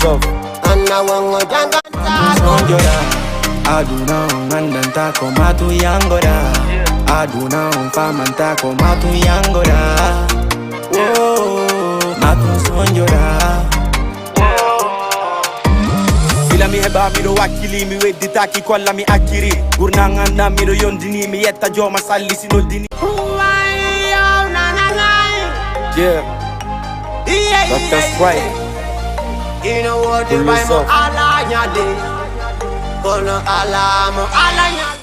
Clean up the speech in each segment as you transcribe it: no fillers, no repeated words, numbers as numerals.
soft. Anna wango janga Sonjora aduna mandanta ko matu yangora. Aduna famanta ko matu yangora. Oh, matu sonjora. Mi heba mi do wakili mi weddita ki kolla mi akiri gurnanga na mi do yondini mi yetta joma salli sino dini yeah that's right you know what the Bible ala nyade kono ala mo ala nyade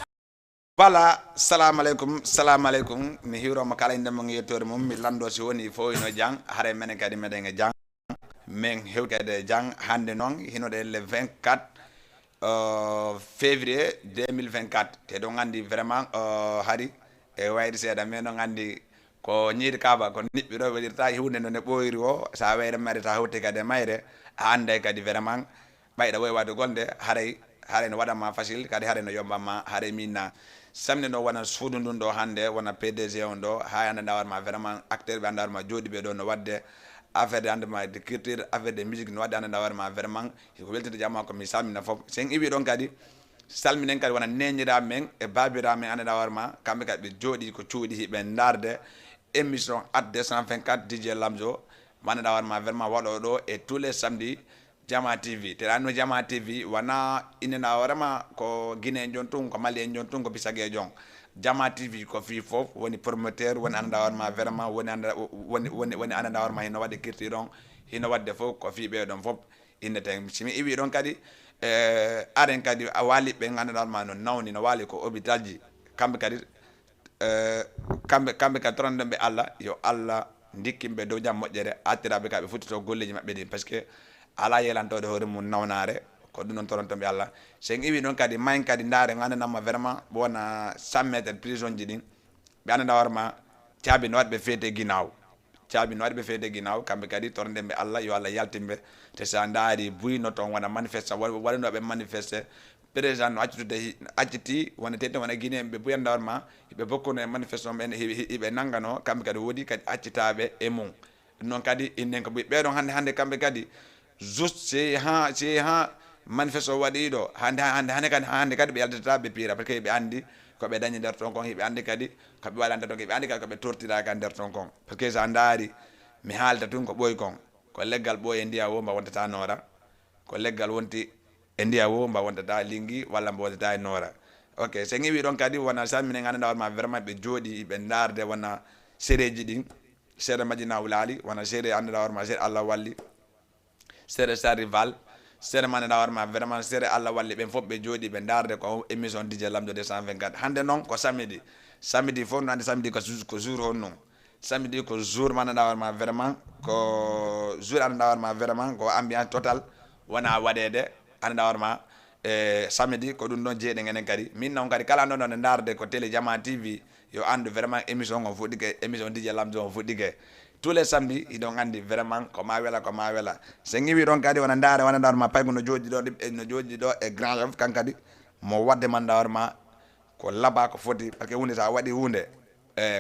Voilà, salam alaikum mi hiro makala inde mo ngetor mum mi lando si woni fo ino jang hare menen kadi meden jang men hewkede jang hande non hinode le 24 février 2024 te do ngandi vraiment hari e wayri seda men no ngandi ko nyiri kaba ko nibbi do wadirta hunde no ne boyri o sa wayre marita hawte kade mayre hande kadi vraiment bayda way wado gonde hare no wadama facile kadi hare no yombama hare minna samne no wana suudu ndun do hande wana PDG on do ha anda dawar ma vraiment acteur be andar ma jodi be do no wadde affaire de andement de culture affaire de musique no wadde anda warma vraiment ko weltinde jamma ko mi salmina fof sen iwi don kadi salminen kadi wana neñira men e babira men anda warma kambe kadi be jodi ko cuudi hibe ndarde émission at 224 DJ Lamzo anda warma vraiment wado do et tous les samedis Jama TV te ranno Jama TV wana inena warama ko Guinée jontun ko Mali jontun ko bisage jong Jama TV ko fi fof woni promoteur woni anda warma vraiment woni anda warma hino wadde kirti don hino wadde fof ko fi be don fof inde tan simi iwi don kadi aren kadi a wali be ngana warma no nawni no wali ko hopitalji kambe kadi kambe ka tronde be Allah yo Allah dikkimbe do jam mojjere atirabe ka be futito golleji mabbe din parce que ala yelanto de hore mun nawnare ko dun non toronto be Allah sen iwi don kadi main kadi ndare ngana namma vraiment bona 100 meter prison jidin be anda warma tiabi no wadbe fete ginaaw kambe kadi tornde be Allah yo Allah yaltimbe te sa ndaari buy no ton wana manifeste wala no be manifeste président no acciti wona tete wona Guinée be buy anda warma be bokkono e manifestation ben be nangano kambe kadi wodi kadi accitabe e mum non kadi innen ko be don hande kambe kadi juste c'est ha manifesto wadi do hande kadi be yaldata be pira parce que be andi ko be dañi der ton kon be andi kadi ko be walanda don be andi kadi ko be tortira kan der ton kon parce que sa ndaari mi halta tun ko boy kon ko leggal boy ndiya wo mba wonta nora ko leggal wonti e ndiya wo mba wonta lingi walla mba wonta nora ok se ngi wi don kadi wona salmine ngana ma vraiment be jodi be ndarde wona sereji din sere madina wulali wona sere anda warma sere Allah walli sere sa rival sere man da warma vraiment sere Allah walli ben fof be jodi be darde ko émission DJ Lamzo 224 hande non ko samedi fo nande samedi ko jour honno samedi ko jour man da warma vraiment ko jour anda warma vraiment ko ambiance total wana wadede anda warma samedi ko dun don jeede ngenen kadi min non kadi kala non non darde ko télé Jama TV yo andu vraiment émission on fodike émission DJ Lamzo on fodike tous les samedis i don andi vraiment ko ma wela se ngi wi don kadi wana ndar ma paygo no jodi do e grand chef kankadi mo wadde man ndar ma ko laba ko foti parce que hunde sa wadi hunde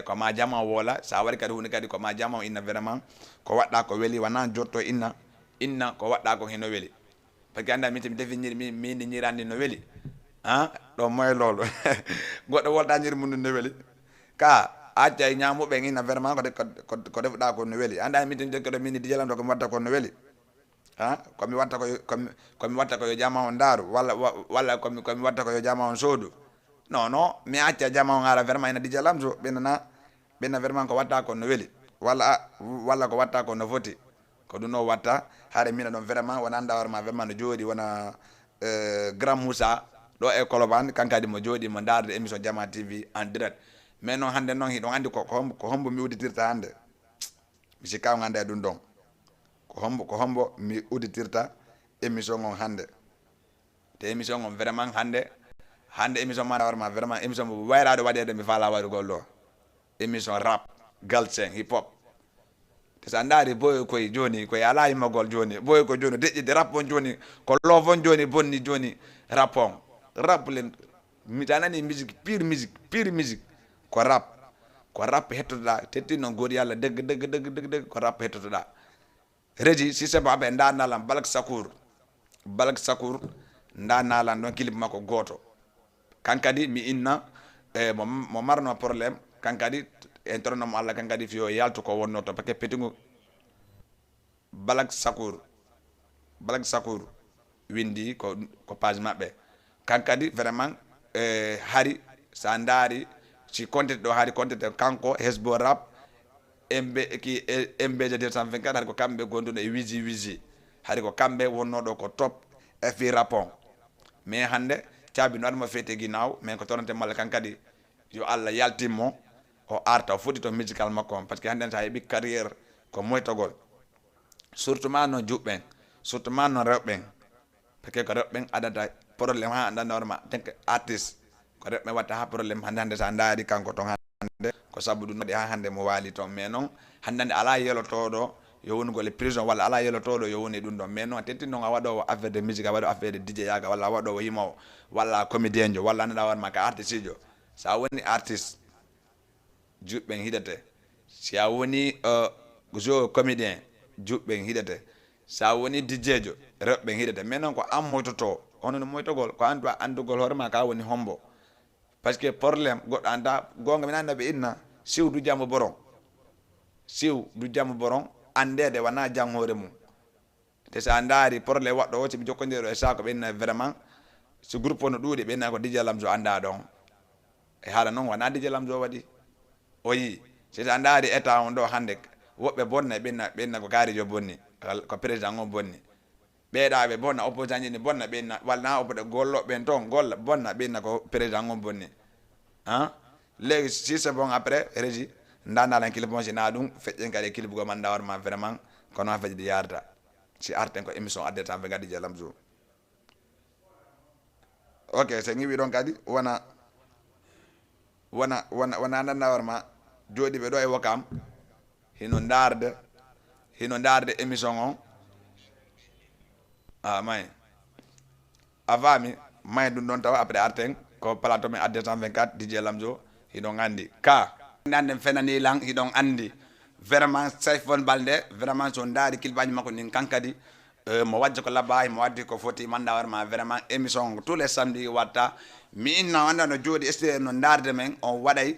ko ma jama wola sa wari kadi hunde kadi ko ma jama inna vraiment ko wadda ko weli wana jotto inna ko wadda ko hino weli parce que anda mi defi mi nyirandi no weli do moy lolo goddo wolda nyir mun no weli ka acca ñaamu be ngina vraiment ko defda ko no weli anda mi tin de ko min di jelando ko watta ko no weli ko mi watta ko yo jama on daru walla ko mi watta ko yo jama on sodu non mi acca jama on ara vraiment ina di jalamzo benna vraiment ko watta ko no weli walla ko watta ko no foti ko duno watta hare mina don vraiment wona anda warma vraiment no jodi wona grand Moussa do e Koloban kankadi mo jodi mo darde émission Jama TV en direct mais non hande non hi don andi ko hombo mi uditirta hande mi sikaw ngande dun don ko hombo mi uditirta émission on hande te émission on vraiment hande émission ma warma vraiment émission mo wayrado wadede mi fala wadu gollo émission rap galsen hip hop te sandari boy ko joni ko ala ma gol joni boy ko joni de rap on joni ko lovon joni bonni joni rap len mi tanani musique pure musique ko rap hettoda tetti non godi yalla deug ko rap hettoda reji si se babe nda nalam balak sakour Balak Sakour nda nalan ɗon clip makko goto kankadi mi inna mo marno probléme kankadi en tornomo Allah kankadi fiyo yaltu ko wonno to parce que petigu Balak Sakour windi ko page maɓɓe kankadi vraiment hari sa daari si contete ɗo hari contete kanko Hesbo Rap MBJ 224 hari ko kamɓe gonduno e wiji hari ko kamɓe wonnoɗo ko top fi rapport mais hande caabi no waɗimo fete guinaw mais ko tornate malla kankadi yo Allah yaltimmo o arta o fuɗɗito musical makko par ce que hande sa heeɓi carrière ko moytogol surtout ma no juɓɓen surtout ma no rewɓen par ce que ko rewɓen adata probléme ha anda normal tenke artiste ko rewɓe watta ha probléme hande sa daari kanko ton hande ko sabu ɗum waɗi ha hande mo waali toon mais noon hande ala yelotoɗo yo woni gole prison walla ala yelotoɗo yo woni ɗum ɗon mais noon tetti noon a waɗowo affaire de musique a waɗo affaire de DJ yaga walla a waɗowo yimowo walla comédien jo walla anneɗa wanma ka artiste jo sa woni artiste juɓɓen hiɗete si a woni jo comédien juɓɓen hiɗete sa woni DJ jo rewɓen hiɗete mais noon ko an moytoto hono no moytogol ko an andugol hoorema ka woni hombo par ce que probléme goɗɗo anda gonga min annaɓe inna siw du jambo boron andede wona jang hoore mum te sa daari probléme waɗɗo o soɓe jokkodiri e sako ɓe inna vraiment so groupe o no ɗuuɗi ɓe inna ko DJ Lamzo anda ɗon e haala noon wona DJ Lamzo waɗi o yii si sa daari état on ɗo hande woɓɓe bonna ɓe inna ko gaari jo bonni ko président on bonni ɓeeɗaɓe bonna opposant ji ni bonna ɓe inna walla na oppoɗe golloɓen toon golla bonna ɓe inna ko président on bonni léegi si c'est bon après régi ndandalan clip on si na ɗum feƴƴen kadi clip go man dawarma vraiment kono ha feƴƴi ɗi yarata si arten ko émission addeta ɓe gaddi DJ Lamzo ok so ngiwi ɗon kadi wona nandawarma jooɗiɓe ɗo e Ouakam hino darde émission on may a faami may ɗum ɗon tawa après arten ko plateau men adde 124 DJ Lamzo hiɗon andi ka anden fenani lang hiɗon andi vraiment Saifon Balde vraiment so daari kilbaji makko nin kankadi mo wajja ko labbayi mo waddi ko foti mandawarma vraiment émission tous les samedi watta mi inna wanda no jooɗi st no darde men on waɗay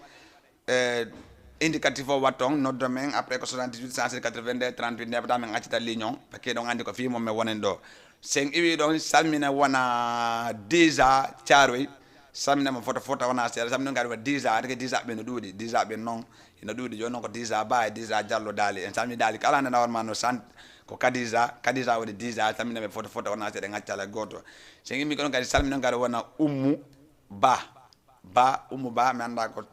indicatif o watton noddo men après ko 78 182 38 ndebata men accita ligne on parce que ɗon andi ko fimo men wonen ɗo sen iwi ɗon salmina wona 10 ans Thiaroye salminama foto wona seeɗa salmina gadi wa 10 ans teke 10 ans ɓe no ɗuuɗi 10 ans ɓe noon ino ɗuuɗi joni noon ko 10 ans ba e 10 ans Diallo daali en salmini daali kala nde nawarma no sant ko kadisa waɗi 10 ans salminaɓe foto wona seeɗa gaccala goto sen immi ko ɗon kadi salmina gadi wona Ummou Ba mi anda ko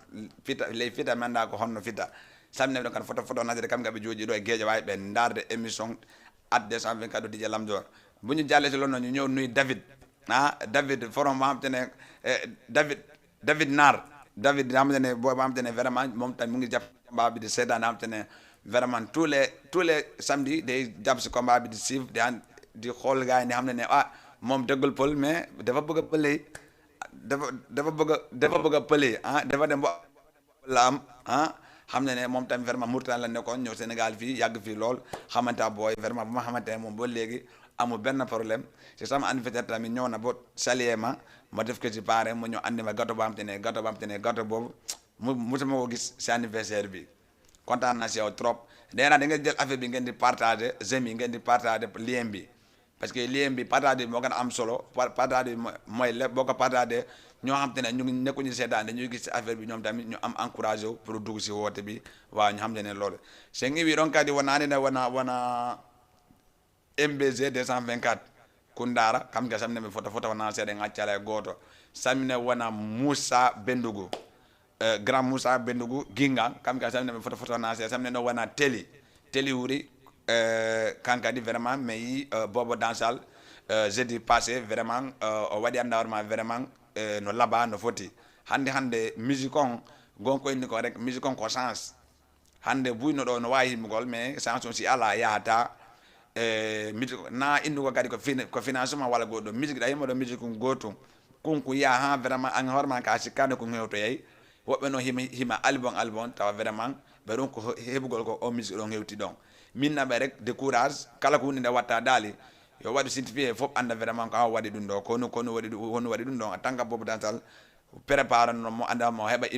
fita ley fita mi anda ko honno fita salminaɓe ɗon kadi foto wona seeɗa kamɓe ɓe jooɗi ɗo e Guédiawaye ɓe darde émission adde 124 ɗo DJ Lamzo buñu jallete lon noon ñu ñëw nuy David forom mamtene David Nar David hamtene boy hamtene vraiment moom tam mu ngi jàpp combat bi di seetaan hamtene vraiment tous les samedi day jàpp si combat bi di suivre di xool gars yi ne xam ne moom déggul pël mais dafa bëgg a pële dafa bëgg a pële dafa dem ba la am xam ne moom tam vraiment Mauritanie la nekkoon ñëw Sénégal fii yàgg fii lool xamante booy vraiment bu ma xamante ne moom ba léegi amul benn problème c'est sama anniversaire tamit ñëw na ba saluer ma def ko ci pare mu ñëw andi ma gâteau ba am te ne gâteau boobu musuma ko gis si anniversaire bi kontaan na si yow trop da ngeen jël affaire bi ngeen di partager j'aime yi ngeen di partager lien bi parce que lien bi partager bi moo gën a am solo partager bi mooy lépp boo ko partager ñoo xam te ne ñu ngi nekkuñu seetaan dañuy gis si affaire bi ñoom tamit ñu am encouragé wu pour dugg si woote bi waaw ñu xam te ne loolu c'est ngi wi ɗon kadi wona MBG 224 Kundara kam ga samne be foto wana seede ngaccala e goto samne wona Moussa Bendugu grand Moussa Bendugu Ginga kam ga samne be foto wana seede samne no wona teli wuri kankadi vraiment mais bobo dansal jeudi passé vraiment o wadi andawma vraiment no laba no foti hande musique on gonko indi ko rek musique on ko chance hande buyno do no wayi himgol mais chance on si ala yaata musique na indugo kadi ko financement wala goɗɗo musique ɗa yimoɗo musique gotum konko yiya ha vraiment an hoorema ka sikkande ko hewto yeyi woɓɓe no hima album tawa vraiment ɓe ɗon ko heɓugol ko o musique ɗon hewti ɗon minnaɓe rek décourage kala ko hunde nde watta daali yo waɗi certifié fof anda vraiment ko waɗi ɗum ɗo kono waɗi ɗum ɗo en tant que bobo dental prépare no mo anda mo heɓa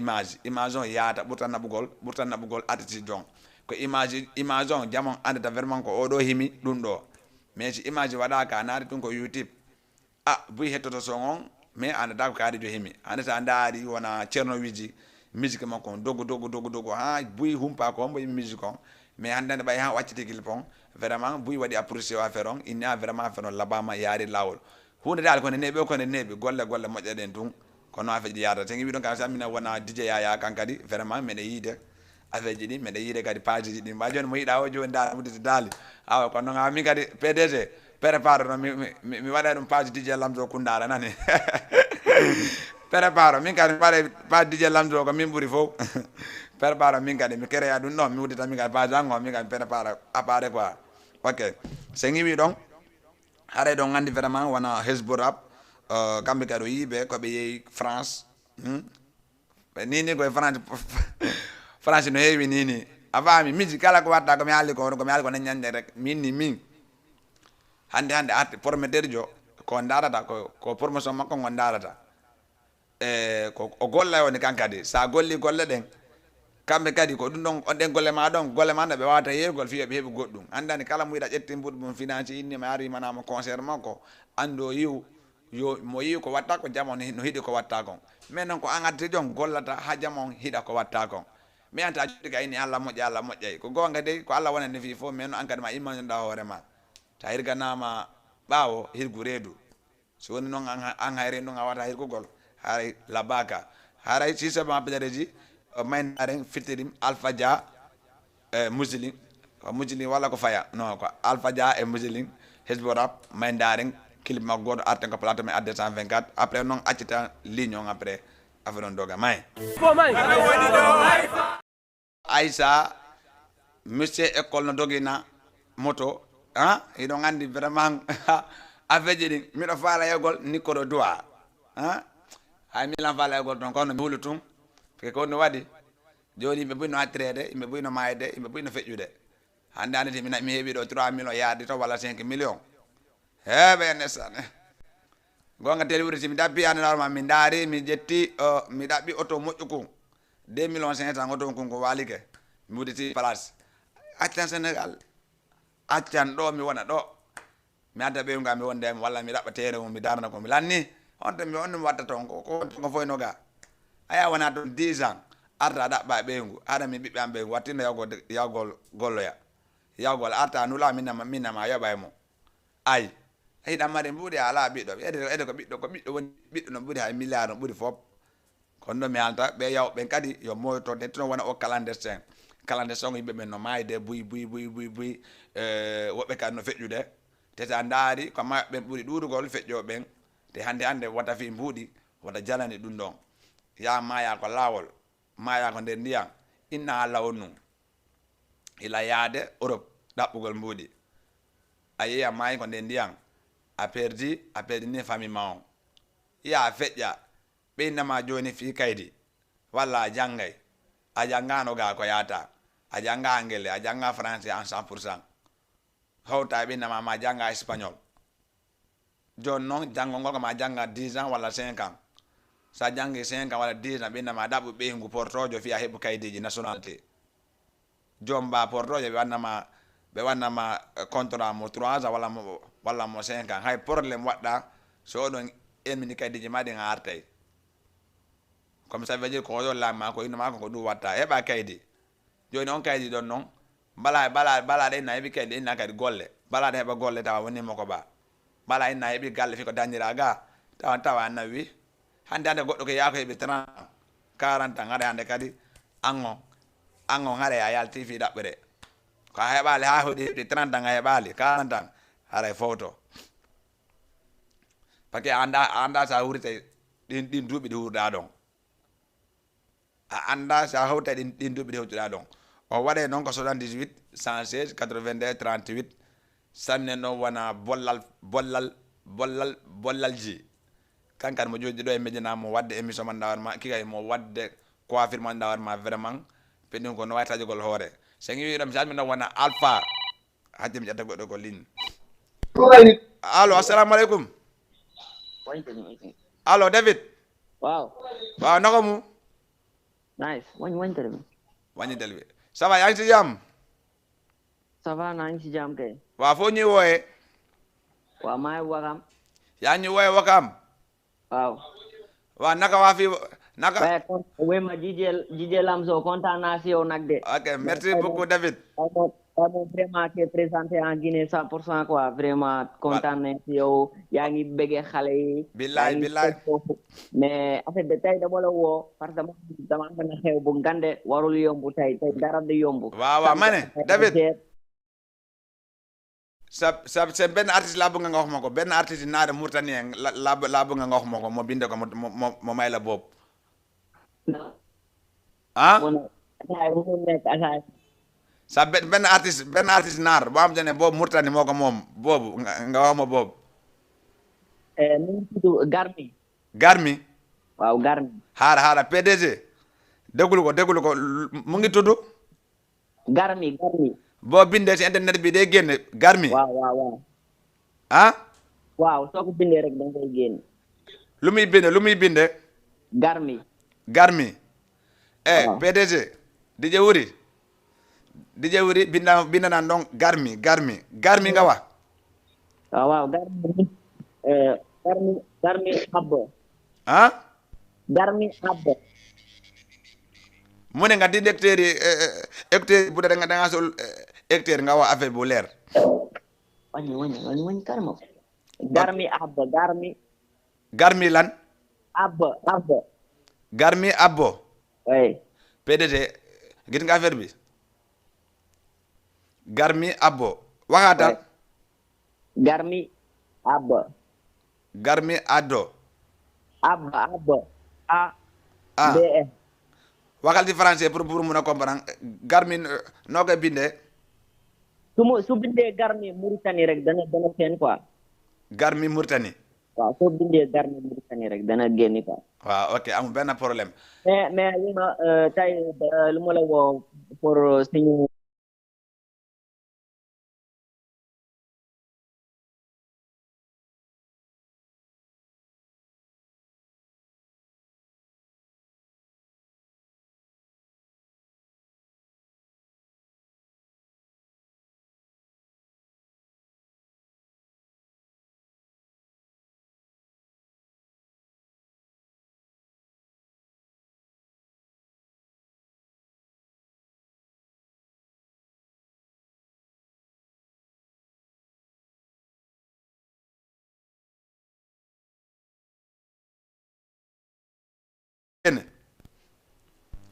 image on yaata ɓurtan naɓugol artiste jon ko image on jamon andata vraiment ko oɗo himi ɗum ɗo mais si image waɗaka naari tun ko YouTube buy hettoto son on mais andata ko kaari jo himi andata andaari wona ceerno wiji musique makko dogo ha buy humpa ko mbo musique on mais handande ɓay ha wacciti gil pon vraiment buy waɗi apprécié o affaire on inna vraiment affaire on labama yaari lawol hunde dal kone neeɓi golle moƴƴaɗen tun kono affaire ji yaata tagi wiɗon kam samina wona DJ Yaya kan kadi vraiment meɗe yiide affaire ji ɗi meɗe yiide kadi page ji ɗi mba joni mo yiɗa o joni dal wudditi daali awa kono noon min kadi PDG prépare no mi waɗa ɗum page DJ Lamzo Koundara nani prépare min kadi mi waɗa page DJ Lamzo ko min ɓuuri fof prépare min kadi mi créa ɗum ɗon mi wuddita min kadi page ango min kadi prépare appare quoi ok so ƴiwi ɗon haray ɗon gandi vraiment wona Hezbo Rap kamɓe kadi o yiiɓe koɓe yeehi France nini koye France no heewi nini a faami musique kala ko watta komi haali ko neññande rek min hande arte promoteur jo ko darata ko promotion makko ngo darata ko o golla woni kankadi sa golli golle ɗen kamɓe kadi ko ɗum ɗon on ɗen golle ma no ɓe wawata yeergol fiya ɓe heeɓi goɗɗum andani kala mo yiɗa ƴetti mbuɗo mum finance innima ari manama concert makko ando yiw yo mo yiwi ko watta ko jamon no hiiɗi ko watta kon mais noon ko an adde jon gollata ha jamon hiiɗa ko watta kon mais anta juɗi ka inni Allah moƴƴay ko gonga de ko Allah wonani fi fof mais no an kadi ma immanuɗa hoorema ta hirganama ɓaawo hirgu reedu so woni noon an hayre ɗum a wata hirgugol haray labaka haray sisema pedereji maynaren fitirim Alpha Dia muslin ko muslin walla ko faya non ko Alpha Dia e muslin Hezbo Rap maynaren clip makko goto arten ko plateau men adde 124 après noon accita ligne on après affaire on doga may Aïssa monsieur école no dogina moto iɗon andi vraiment affaire ji ɗin miɗo faala yegol nikkoro duwa hay milan faala yegol ton kono mi huulu tun parce que ko no waɗi joni yimɓe ɓuyno attirede yimɓe ɓuyno mayde yimɓe ɓuyno feƴƴude hande anditi mi heeɓi ɗo 3 millions yaadi to walla 5 millions heɓe ndesane gonga teli wuriti mi ɗabbi andanarma mi daari mi ƴetti mi ɗaɓɓi auto moƴƴu kum 2 millions 500 auto kum ko walike mi wudditi place accan Sénégal accan ɗo mi wona ɗo mi adda ɓeygu ga mi wondema walla mi ɗaɓɓa tere mum mi darna ko mi lanni on mi watta toon ko foyno ga aya wona toon 10 ans arta ɗaɓɓa ɓeygu haɗa min ɓiɓɓe am ɓeygu wattinno yawgol golloya yawgol arta nula minnama yoɓa e mo ayi hiɗammade mbuɗi ala ɓiɗɗo ede ko ɓiɗɗo woni ɓiɗɗo no ɓuuri hay milliard no ɓuuri fof kono ɗo mi halta ɓe yawɓen kadi yo moyto nettono wona o clandestin yimɓe ɓen no mayde buy woɓɓe kadi no feƴƴude teta ndaari ko maɓɓen ɓuuri ɗuurugol feƴƴoɓen te hande wata fi mbuuɗi wata jalani ɗum ɗon ya maya ko laawol maya ko nder ndiyam inna Allah on num ila yaade Europe ɗaɓɓugol mbuuɗi a yeeya maayi ko nder ndiyam a perdi ni famille ma on ya feƴƴa ɓeynama joni fi kaydi walla a janggay a janggano ga ko yaata a jangga anglais a jangga français en 100% hawta ɓeynama ma jangga espagnol joni noon jango ngol ko ma jangga 10 ans walla 5 ans sa jangi 5 ans walla 10 ans ɓeynama ɗaɓɓu ɓeygu portojo fiya heɓu kaydiji nationalité jom mba portojo ɓe wannama contrat mo 3 ans walla mo 5 ans hay probléme waɗɗa so oɗon elmini kaydiji ma ɗin a artay comme ça veut dire ko yo lamma ko innoma ko ɗum watta heɓa kaydi joni on kaydi ɗon noon bala inna heeɓi kaydi inna kadi golle bala heɓa golle tawa wonimo ko bala inna heeɓi galle fi ko dañira ga tawa annawi hande goɗɗo ko yaako heeɓi 30 40 ans haɗa hande kadi angon haɗa a yalti fi ɗaɓɓere ko a heɓali ha heɓi 30 ans a heɓali 40 ans haɗa fowto par ce que a anda sa hurite ɗin duuɓi ɗi hurɗa ɗon a anda sa hawta ɗin duuɓi ɗi hewtuɗa ɗon o waɗe noon ko 78 116 82 38 sanne noon wona bollal ji kankadi mo joɗi ɗo e Médina mo wadde émission man dawarma kikay mo wadde coiffure man dawarma vraiment peɗin ko no wawi tajogol hoore so ƴeewi ɗo mi salmina wona Alpha hajde mi ƴetta goɗɗo ko ligne allo asalaamaaleykum allo David Wow. waaw naka mu Nice. Wañ tele bi. wàññi del bi ça va yaa ngi ci jàmm Ça va naa ngi ci jàmm kay. waaw foo ñuy wooyee Waaw maa ngi Wakam. yaa ngi ñuy wooyee Wakaam Waaw. waaw naka waa fii naka Waaye kon wéy ma DJ Lamzo kontaan naa si yow nag de. ok merci beaucoup David Moom vraiment te présenté en Guinée 100% quoi vraiment kontaan nañ si yow yaa ngi bëggee xale yi. billaay billaay mais en fait tey dama la woo parce que dama am na xew bu ngande warul yomb tey dara du yomb. waaw ma ne David sa benn artiste laa bëgg nga wax ma ko benn artiste naare Mauritanie laa bëgg nga wax ma ko moo binde ko moo may la boobu ah sa benn artiste naar boo xam te ne boobu Mauritanie moo ko moom boobu nga wax ma boobu mu ngi tudd Garmi waaw Garmi xaara PDG déglu ko mu ngi tudd Garmi boo bindee ci internet bi day génne Garmi waaw ah waaw soo ko bindee rek da ngay génn lu muy binde Garmi PDG DJ Wuri binda naa donc Garmi nga wax waaw Garmi abbo ah Garmi abbo mu ne nga di hectare yi bu dee da nga sol hectare nga wax affaire bu leer wañ karma Garmi abbo Garmi lan abbo Garmi abbo oui PDG gis nga affaire bi Garmi abbo waxaatal Garmi abbo ABE waxal ci français pour mun a comprendre Garmi noo koy bindee su bindee Garmi Mauritanie rek dana seen quoi Garmi Mauritanie waaw soo bindee Garmi Mauritanie rek dana génni quoi waaw ok amul benn problème mais li ma tey lu ma la woo pour suñu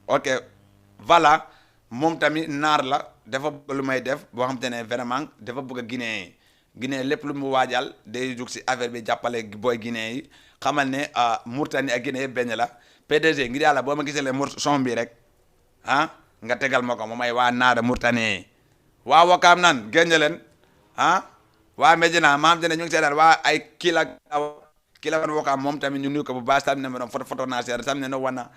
ok voilà moom tamit naar la dafa bëgg lu may def boo xam te ne vraiment dafa bëgg a Guinée lépp lu mu waajal day jug si affaire bi jàppale booy Guinée yi xamal ne Mauritanie ak Guinée yëpp benn la PDG ngir yàlla boo ma gisee leen son bi rek nga tegal ma ko moom ay waa naara Mauritanie yi waa Wakaam nan génn leen waa Medina ma xam te ne ñu ngi seetaan waa ay kila wan Wakaam moom tamit ñu nuyu ko bu baax tam ne ma doon photo naa seede tam ne no wana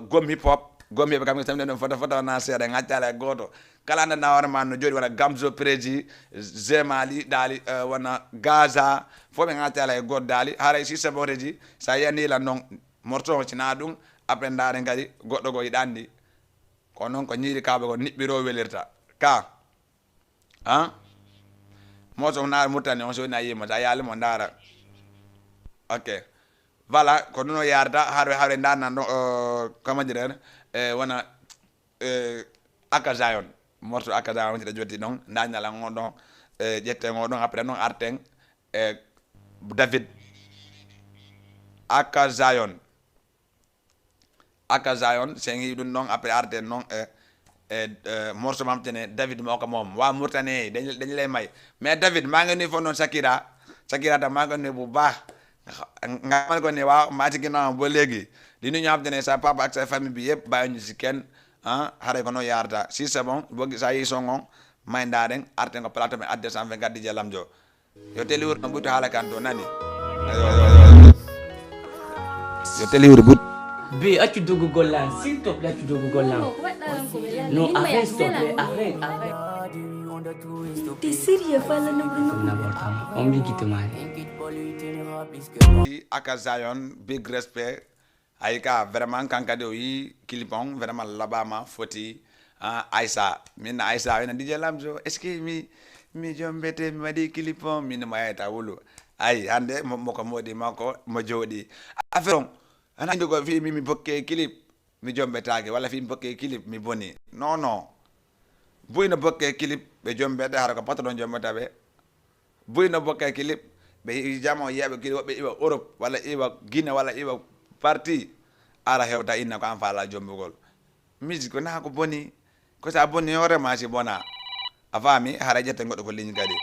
gom hip hop kam tam ne photo naa seede nga tala goto kala na war man no jodi wana Gamzo Preji Zemali dali wana Gaza fo be nga tala god dali haray si saboreji sa yani la non morto ci na dum après ndare ngari goddo go yidandi ko non ko nyiri kabe ko nibbiro welirta ka mo so na mutani on so na yima sa yali mo ndara ok voilà ko nuno yarda harwe ndana no comment dire wana akazayon morto akazayon ti joti non ndanya la ngodo jette ngodo après non arten David akazayon sengi dun non après arten non morso mam tene David moko mom wa Mauritanie dañ lay may mais David ma nga ni fo non Shakira da ma nga ni bu baax nga man ko ne waaw maa ci ginnaaw ba léegi di nu ñu xam te ne sa papa ak sa famille bi yëpp bàyyi ñu si kenn xare ko no yarda si c'est bon bo sa yi songon may ndaren arte ko plateau me adde 124 DJ Lamzo yo teli wur no butu hala kanto nani yo teli wur but B, as-tu dogo golan? S'il te plaît, tu dogo golan. Non, arrête, s'il te plaît, arrête. T'es sérieux, fala na Bruno? On vit qui te marie. Aka Zion, big respect. Aïka vraiment kankade yi kilipong vraiment labama foti Aïssa min Aïssa ina DJ Lamzo est-ce que mi jombete mi wadi kilipong min mayata wulu ay hande moko modi mako mo jodi affaire ana indi ko fi mi bokke kilip mi jombetaake wala fi mi bokke kilip mi boni non buyna bokke kilip be jombete har ko patron jombeta be buyna bokke kilip be jamo yebe kilip be iwa Europe wala iwa Guinea wala iwa parti ara hewta inna ko am fala jombugol musique ko na ko boni ko sa boni hore ma ci bona afami hara jette goddo ko ligne gadi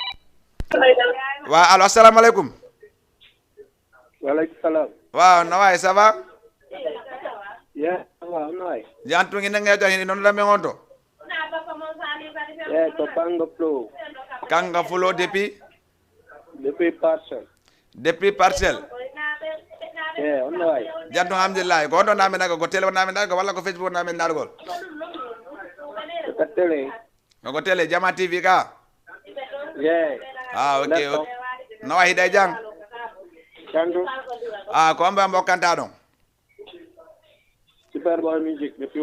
wa allo assalamu alaikum wa alaikum salam wa no way ça va yeah wa no way jantu ngi ngay tan non la me ngonto yeah to kanga flow depuis parcel yeah on way jantu alhamdulillah ko do namen ko tele namen ko wala ko Facebook namen dargol ko tele Jama TV ka yeah okay no way day jang jantu ko amba mbokanta don Superboy Music depuis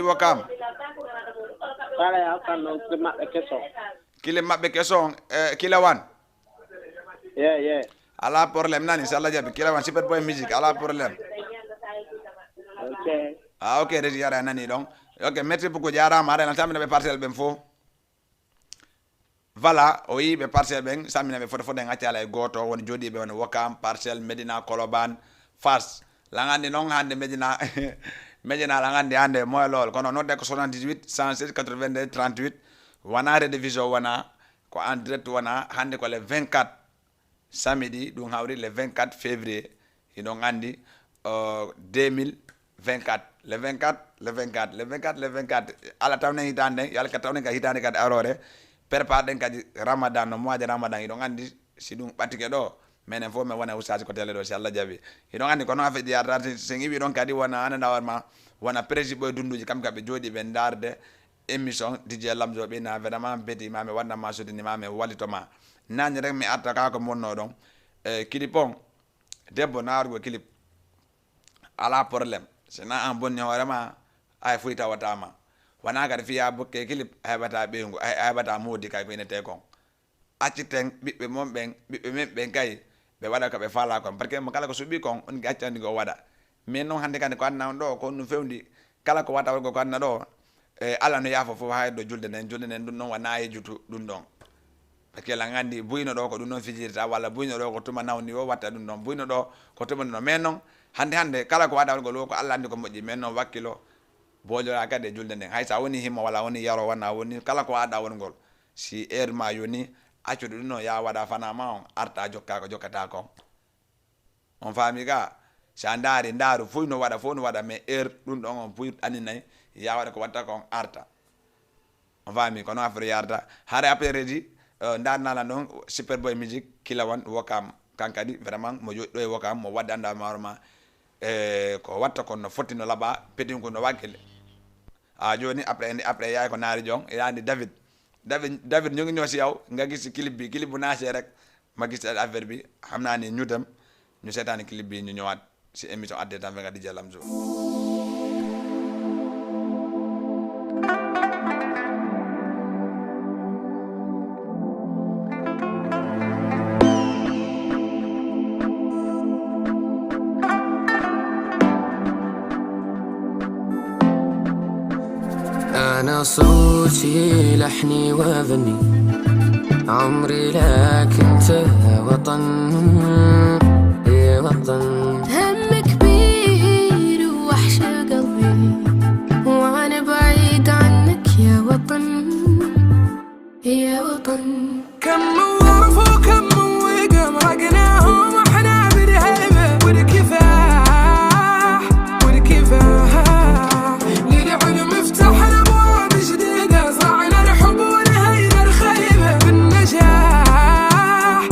Wakam ala ya kan no kile mabbe keson kile wan yeah ala problème nani inshallah jabi kila wan Superboy Music ala problème okay okay redi yara nani donc okay merci beaucoup jara mare na tamina be parcel ben fo voilà oyi be parcel ben samina be foto den ati ala goto won jodi be won Wakam parcel Medina Koloban Fas la ngandi non hande Medina Medina la ngandi hande moy lol kono no de ko 78 116 82 38 wana rediffusion wana ko en direct wana hande ko le 24 samedi dum hawri le 24 février ino ngandi 2024 le 24 ala tawne hitande yalla ka tawne ka hitande ka arore prépare den kadi Ramadan no mois de Ramadan ino ngandi si dum batike do menen fo me wana ustazi ko tele do si Allah jabi ino ngandi ko no afi diata sengi wi don kadi wana ana warma wana président boy dunduji kam kabe jodi be ndarde émission DJ Lamzo be na vraiment beti mame wana ma sodi ni mame walitoma nani rek mi attaka ko monno don kilipon debbo nargo kilip ala problème c'est na en bonne vraiment ay fuita watama wana ga fiya bokke kilip ay bata bengo ay bata modi kay ko te kon aciten bibbe mom ben bibbe men ben kay be wada ko be fala kon parce que mo kala ko subi kon on gaccandi go wada mais non hande kan ko anna do ko no fewndi kala ko wata ko anna do ala no yafo fo hay do julde nen dun non wana ay jutu dun don parce que la ngandi buyno do ko dun non fijirta wala buyno do ko tuma nawni o watta dun non buyno do ko tuma no mais non hande kala ko wada ko ko Allah andi ko moji mais non wakkilo bojo akade julde nen hay sa woni himma wala woni yaro wana woni kala ko wada won gol si ma yoni accu dun non ya wada fana ma on arta jokka ko jokkata ko on fami ga sa ndaru fuyno wada mais dun don on puy aninay ya wada ko watta ko arta on fami ko no afre yarda hare après ready ndarna la non Superboy Music kilawan Wakam kankadi vraiment mo do e Wakam mo wadanda marma ko watta ko no foti no laba pedin ko no wagele joni après yaay ko naari jong yaandi David ñu ngi ñoo ci yow nga gis clip bu naasé rek ma gis affaire bi xamna ni ñu dem ñu sétane clip bi ñu ñëwaat ci émission Adé Tam nga DJ Lamzo أنا صوتي لحني وأغني عمري لك أنت يا وطن يا وطن هم كبير ووحشة قلبي وأنا بعيد عنك يا وطن يا وطن كم وظرف وكم وقم رقناهم واحنا بالهيبة والكفاح للعلم افتحنا ابواب جديدة صرعنا الحب ونهينا الخيبة بالنجاح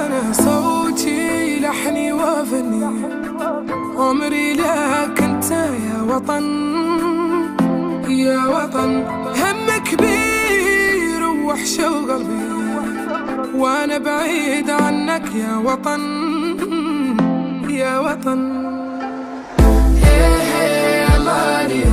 أنا صوتي لحني وفني عمري لك انت يا وطن يا وطن هم كبير ووحشة وقلبي وانا بعيد عنك يا وطن يا وطن يا غالي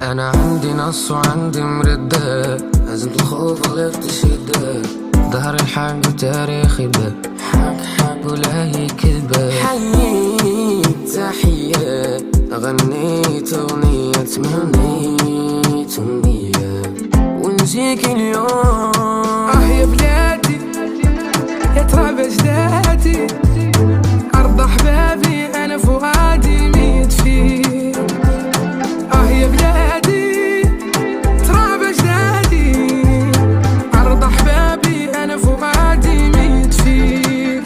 أنا عندي نص وعندي مردة لازم الخوف غلفت شدة ظهر الحق وتاريخي ده حق ولا هي كذبة حييت تحية غنيت أغنية تمنيت أمنية ونجيك اليوم يا بلادي يا تراب أجدادي أرض أحبابي أنا فؤادي ميت فيه يا بلادي تراب أجدادي أرض أحبابي أنا فؤادي ميت فيه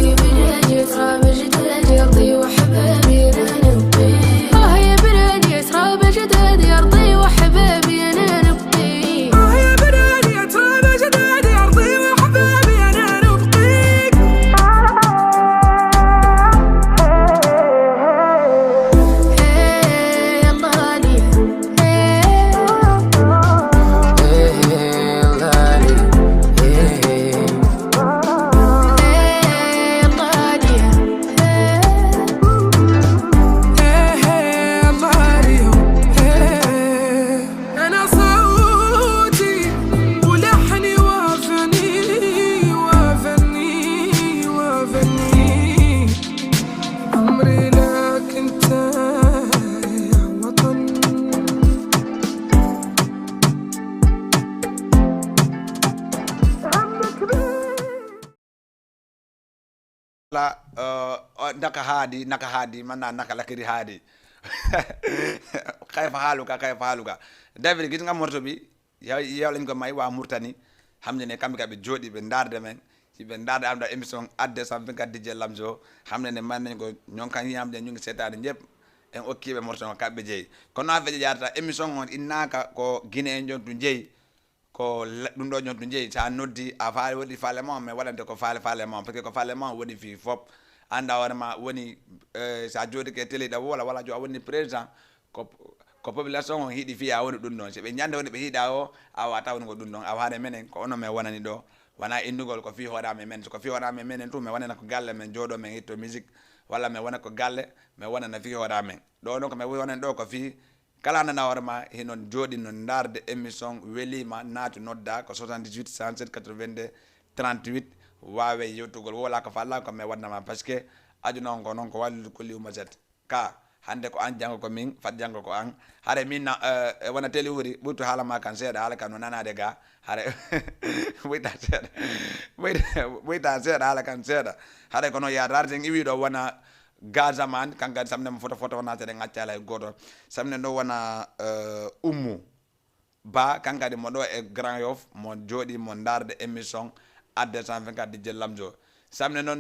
يا بلادي تراب أجدادي أرضي وأحبابي أنا نبقي يا بلادي تراب أجدادي أرضي وأحبابي أنا نبقي يا بلادي تراب أجدادي أرضي وأحبابي أنا نبقي naka haadi manna naka lakiri haadi kayfa haaluka David gis nga morto bi yow lañ ko may waa Murtani xam ne kamɓe ka ɓe jooɗi ɓe darde men ɓe darde am da émission adde 124 DJ Lamzo xam ne man nañ ko ñon kan yamde ñu ngi seetaade ñëpp en okkiɓe morto o kamɓe jeeyi kono a feƴe jarata émission on innaka ko Guinée en jontu jeeyi ko ɗum ɗo jontu jeeyi sa noddi a faali woɗi faale ma mais waɗante ko faale ma par ce que ko faale ma woɗi fi fop anda hoorema woni sa jooɗi ke télé ɗa wala jo a woni président ko population o hiiɗi fiya woni ɗum ɗon so ɓe ñande woni ɓe hiiɗa o a wata woni ko ɗum ɗon a waade menen ko ono men wonani ɗo wona indugol ko fi hoorame men soko fi hoorame menen tu mi wonana ko galle men jooɗo men hitto musique walla mi wona ko galle mi wonana fi hoorame ɗo ɗon ko mi wonani ɗo ko fi kala nana hoorema hinon jooɗi non darde émission welima naatu nodda ko 78 107 82 38 wawe yettugol wola ko falla ko mi waɗnama par ce que aduna on ko noon ko wallude ko liwma jet ka hande ko an janggo ko min fat janggo ko an haare min wona télé wuri ɓurtu haalama kan seeɗa haala kan no nanade ga haare ɓoyta seeɗa haala kan seeɗa haare kono yadare sen iwiɗo wona gazaman kanka samne mo photo wonatede gaccala e goto samne ɗo wona ummu ba kankadi mo ɗo e Grand Yoff mo jooɗi mo darde émission adde 124 DJ Lamzo samne noon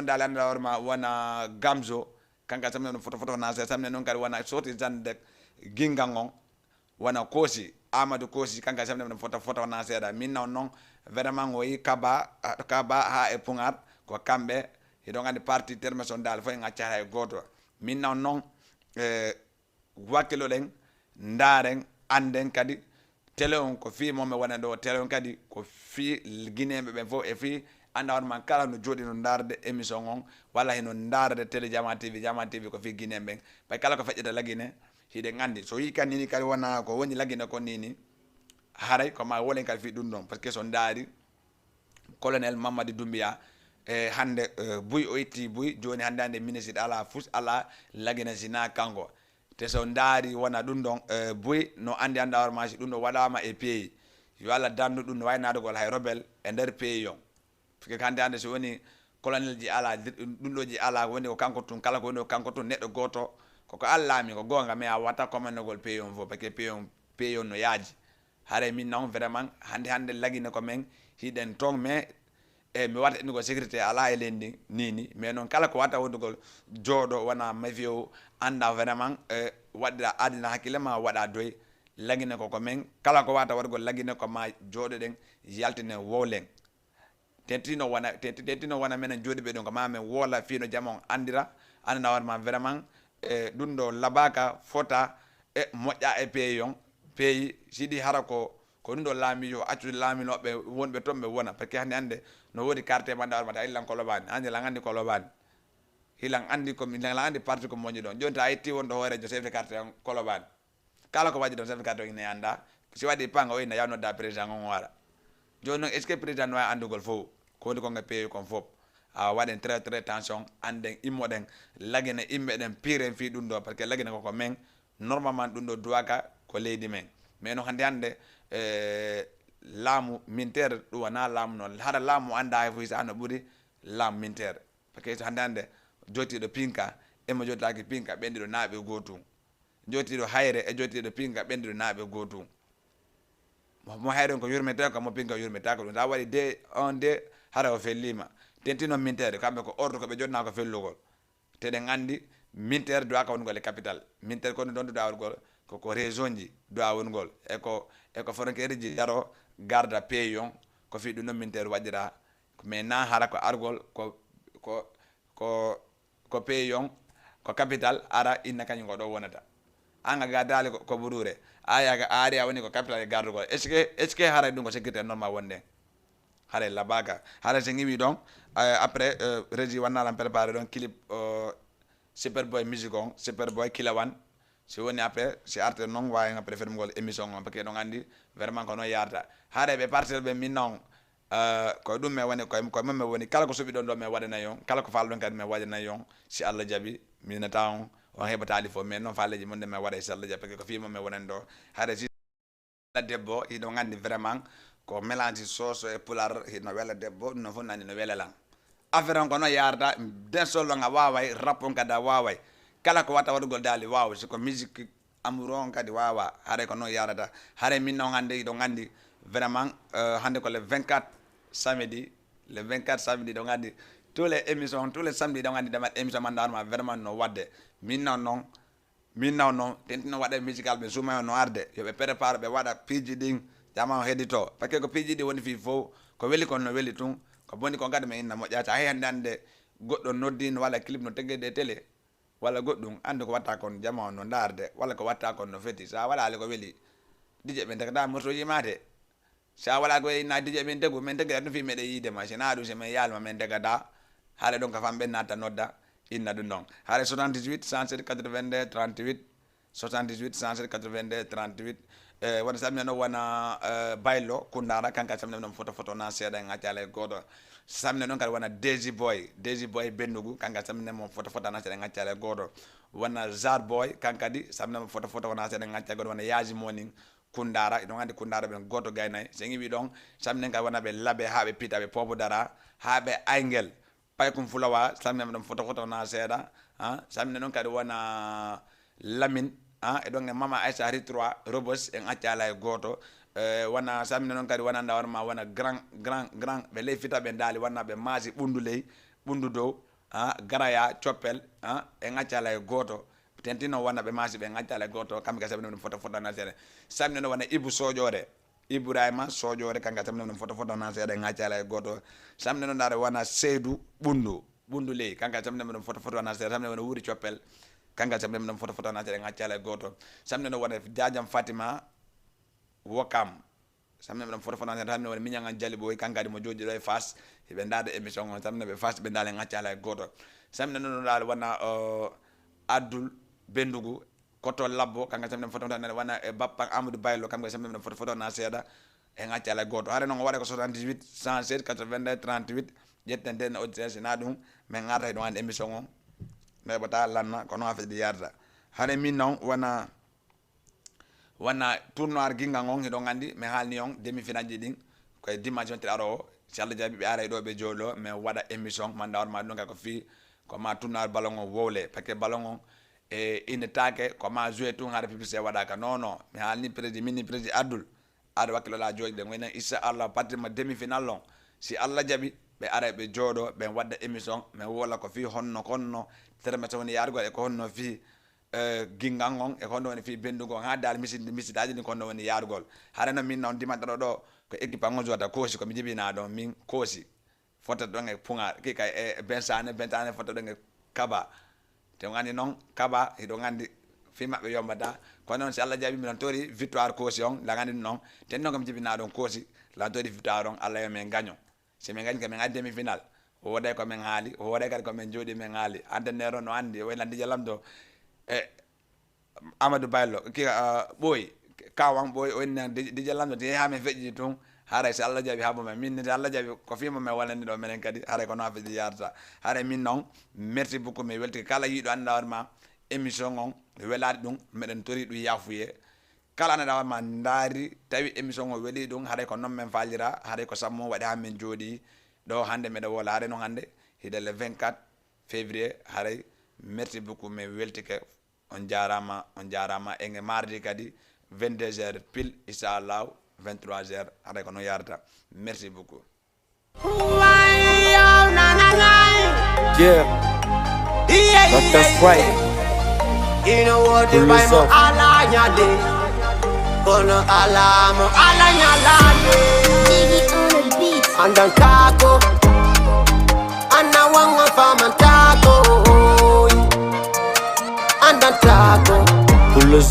dal anda hoorema wona Gamzo kanka samne no photo wonase samne noon kadi wona soti jandek gingal ngon wona Kosi Amadou Kosi kanka samne no photo wona seeɗa min noon vraiment oyi kaba ha e Pungar ko kamɓe hiɗon andi parti termeson dal fo en accata e goto min noon wakkiloɗen ndaren anden kadi télé on ko fi momi wona ɗo télé on kadi ko fi guinéɓe ɓen fof e fi anda on man kala no jooɗi no darde émission on walla heno darde télé Jama TV ko fi guinéɓe ɓen ɓay kala ko feƴƴata lagine hiɗen andi so yi kan nini kadi wona ko woni lagine kon nini haray koma wolen kadi fi ɗum ɗon par ce que so daari colonel Mamadou Doumbia e hande buy o itti buy joni hande hande ministre ala fus ala lagina sina kanko te so daari wona ɗum ɗon buy no andi anda hormasi ɗum ɗo waɗama e pays yo Allah dandu ɗum no waynadogol hay rebel e nder pays yon parce que hande hande so woni colonel ji ala ɗum ji ala woni ko kanko tun kala ko woni ko kanko tun neɗɗo goto koko allami ko gonga mais a wata commandegol pays on fof parce que pays on no yaaji haare min non vraiment hande lagine ko men hiɗen ton mais mi watta ɗum ko sécurité ala e lendi nini mais noon kala ko watta wondugol jooɗo wona mafio anda vraiment waɗira adina hakkille ma waɗa doy lagine ko men kala ko wata waɗugol lagine ko ma jooɗoɗen yaltine wowlen tentino wona menen jooɗi ɓe ɗum ko ma men woola fiino jama on andira andana warma vraiment ɗum ɗo labaka fota moƴƴa e pays on pays siɗi hara ko ɗum ɗo laami yo accude laaminoɓe wonɓe toon ɓe wona par ce que hande no woodi carte manda warmata hillan kolobani hande lan andi kolobani hilan andi parti ko moƴƴi ɗon joni ta yetti wonɗo hoorejo chef de carte on kolobani kala ko waɗi ɗon chef de carte o ine anda si waɗi panga o ina yawnodda président on wara joni noon est ce que président no wawi andugol fof ko woni konge pays kon fof a waɗen très tension anden immoɗen lagine immeɗen pire en fi ɗum ɗo par ce que lagine koko men normalement ɗum ɗo duwaka ko leydi men mais no hande laamu militaire ɗum wona laamu noon haɗa laamu anda hay fof sa no ɓuuri laamu militaire par ce que hande jotiɗo pinka emo jotaki pinka ɓendiɗo naaɓe gotum jotiɗo hayre e jotiɗo pinka ɓendiɗo naaɓe gotum mo hayre ko yurmete ko mo pinka yurmetako ɗum sa waɗi de hara o fellima tentino militaire kamɓe ko ordre koɓe jotna ko fellugol teɗen andi militaire dowa ka wongol e capital militaire kono ɗon dowa wongol koko région ji dowa wongol eko frontiére ji yaro garda pays on ko fi ɗum ɗon militaire waɗira mais na hara ko argol ko pays on ko capital ara inna kañum ko ɗo wonata anga ga daali ko ɓurure ayaga ari a woni ko capital e gardugol est ce que hara ɗum ko sécurité normal wonde haare labaka haara so ngiwi ɗon après régi wannalan préparé ɗon clip superboy musique on superboy kilawan si woni après si arte noon wawi après fermugol émission on parce que ɗon andi vraiment ko noon yarata haare ɓe parcelle ɓe min noon koye ɗum me woni koye mum me woni kala ko suuɓi ɗon ɗo me waɗanayi on kala ko falɗon kadi me waɗanayi on si Allah jaaɓi minata on heɓatali fof mais noon falleji mon de me waɗa si Allah jaaɓi parce que ko fima me wonani ɗo haare si debbo hiɗon andi vraiment ko mélange sauce e pular hino wela debbo ɗum noon fof nani no welelan affaire on ko noon yarata den sollon a waway rap on kadi a waway kala ko watta waɗugol daali wawa siko musique amour on kadi wawa haare ko noon yarata haare min noon hande ɗon andi vraiment hande ko le 24 samedi ɗon andi tous les émissions tous les samedi ɗon andi demat émission man darma vraiment no wadde min noon tentino waɗa musical ɓe suuma no arde yoɓe prépare ɓe waɗa piiji ɗin jama heɗito par ce que ko piiji ɗi woni fi fof ko weli kon no weli tun ko boni ko gadi me inna moƴƴata hay hande ande goɗɗo noddino walla clip no teguede télé walla goɗɗum andi ko watta kon jama no darde walla ko watta kon no feti sa waɗali ko weli dije ɓe tegata moto yimate sa waɗa ko inna dije ɓen tegu min tegata ɗum fi meɗe yidema sina ɗum si min yalma min tegata haare ɗon ka fam ɓen natta nodda inna ɗum ɗon haare 78 107 82 38 78 107 82 38 wona samne no wona baylo kundara kanka samne no photo na seeɗa en accala e goto samne noon kadi wona desi boy bendugu kanka samne mo photo na seeɗa en accala e goto wona jar boy kankadi samne mo photo na seeɗa en accala goto wona yaji moning kundara ɗon andi kundara ɓen goto gaynay so ƴiwi ɗon samne kadi wona ɓe laaɓe ha ɓe piita ɓe popodara ha ɓe aygel pay kum fulawa samne ɗon photo na seeɗa samne noon kadi wona lamin e ɗon e mama aissa ri 3 robos en accala e goto wona samine noon kadi wonanda warma wona grand ɓe ley fita ɓe daali wanna ɓe maasi ɓundu ley ɓundu dow garaya coppel en accala e goto tentino wonna ɓe maasi ɓe en accala e goto kamɓe ka samine ɗum photo na seeɗa samine noon wona ibou soƴore ibrahima soƴore kanka samine ɗum photo na seeɗa en accala e goto samine noon dare wona seydou ɓundu ley kanka samine ɗum photo na seeɗa samine wona wuuri coppel kanka samne ɗum photo na seeɗa en accala e goto samne ɗon wona jajam fatima wokam samne ɗum photo na seeɗa samne wona miñagan jali boy kankadi mo joɗiɗo e face eɓe dada émission on samne ɓe face ɓe dala en accala e goto samne ɗon ɗal wona addul bendugu koto labbo kanka samne photo na wona e bappa amadou baylo kamɓe samne ɗum photo na seeɗa en accala e goto hare noon waɗa ko 78 107 82 38 ƴetten nden auditeur na ɗum min garta ɗum ande émission on neɓata lanna kono ha fedi yarda hade min noon wona tournoi ginga on hiɗon andi mi haalni on demi final ji ɗin koye dimanche wontere aro o si Allah jabi be ara do be jolo mais wada émission man dawr ma dunga ko fi ko ma tunar ballon wole parce que ballon e ine take ko ma jouer tout ngara publicité wada ka non mais halni président mini président adul ada wakilo la joy de ngena insha Allah patrima demi final long si Allah jabi be ara be jodo be wadda émission mais wala ko fi honno konno termete woni yargo e ko honno fi gingangon e ko woni fi bendugo ha dal misidaji ni ko woni yargol harana min non dimata do ko équipe an jota kosi ko mi jibina do min kosi fota do nge punga ki kay e bensane fota do nge kaba te ngani non kaba e do ngandi fi mabbe yombata ko non si Allah jabi mi non tori victoire kosi on la ngandi non te non ko mi jibina do kosi la tori victoire on Allah yo men gagno si men gagni ko men demi final o wada ko men haali o wada ko men jodi men haali antenero no andi wayna ndi jalam do Amadou Baylo ki boy kawang boy o en di jalam do te ha men feji ton haray si Allah jabi habo men min Allah jabi ko fima men walani do menen kadi haray ko no feji yarta haray min non merci beaucoup me welti kala yido andawar ma émission on welade dum meden tori du yafuye kala na dawa man ndari tawi émission o weli dum haray ko non men faalira haray ko sammo wadi ha men jodi do hande me do wala haray no hande hide le 24 février haray merci beaucoup me welti ke on jarama enge mardi kadi 22h pile inshallah 23h haray ko no yarta merci beaucoup yeah that's right you know what the Bible ala nyade kono ala mo ala nyalade andan tako ana wanga fama tako andan tako